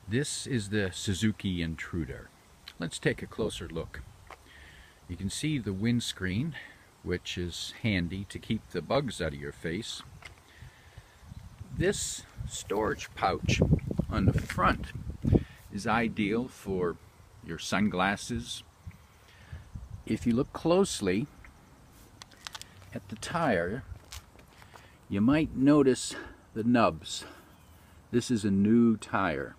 This is the Suzuki Intruder. Let's take a closer look. You can see the windscreen, which is handy to keep the bugs out of your face. This storage pouch on the front is ideal for your sunglasses. If you look closely at the tire, you might notice the nubs. This is a new tire.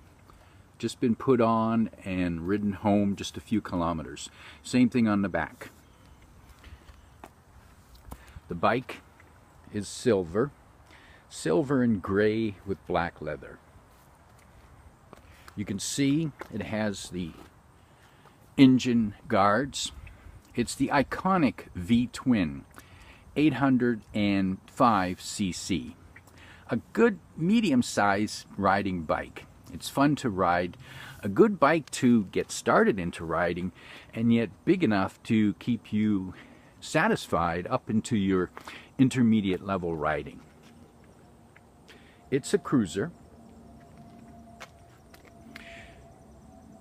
Just been put on and ridden home just a few kilometers. Same thing on the back. The bike is silver and gray with black leather. You can see it has the engine guards. It's the iconic V-twin 805cc. A good medium-sized riding bike. It's fun to ride, a good bike to get started into riding, and yet big enough to keep you satisfied up into your intermediate level riding. It's a cruiser.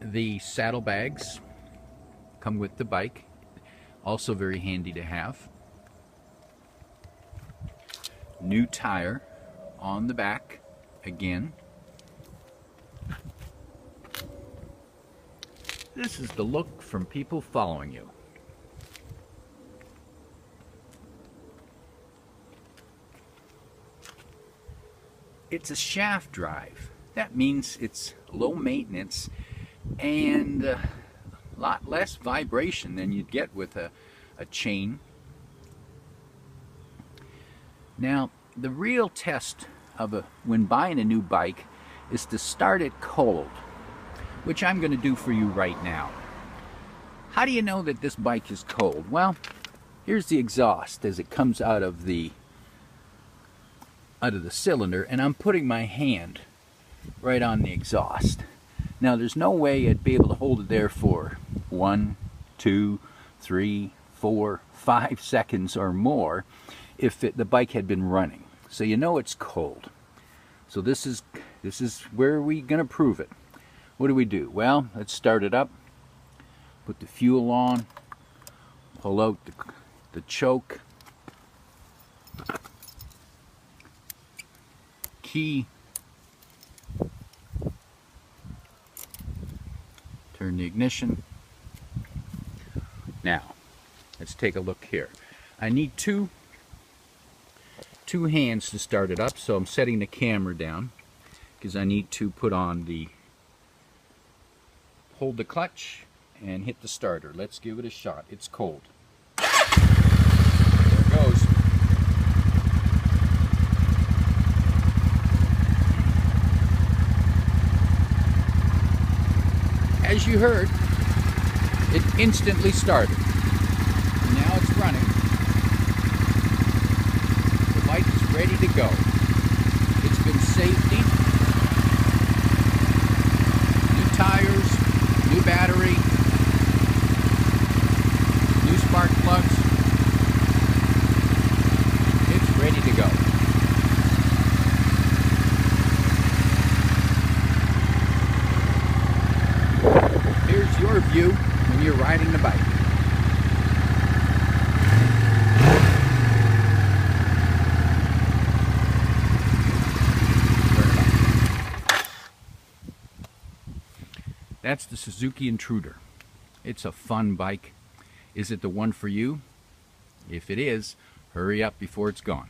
The saddlebags come with the bike, also very handy to have. New tire on the back again. This is the look from people following you. It's a shaft drive. That means it's low maintenance and a lot less vibration than you'd get with a chain. Now, the real test of when buying a new bike is to start it cold, which I'm going to do for you right now. How do you know that this bike is cold? Well, here's the exhaust as it comes out of the cylinder, and I'm putting my hand right on the exhaust. Now, there's no way I'd be able to hold it there for 1, 2, 3, 4, 5 seconds or more if the bike had been running. So you know it's cold. So this is where we're going to prove it. What do? Well, let's start it up, put the fuel on, pull out the choke, key, turn the ignition. Now, let's take a look here. I need two hands to start it up, so I'm setting the camera down because I need to hold the clutch and hit the starter. Let's give it a shot. It's cold. There it goes. As you heard, it instantly started. Now it's running. The bike is ready to go. It's been safety, new tires, new battery, new spark plugs. It's ready to go. Here's your view when you're riding the bike. That's the Suzuki Intruder. It's a fun bike. Is it the one for you? If it is, hurry up before it's gone.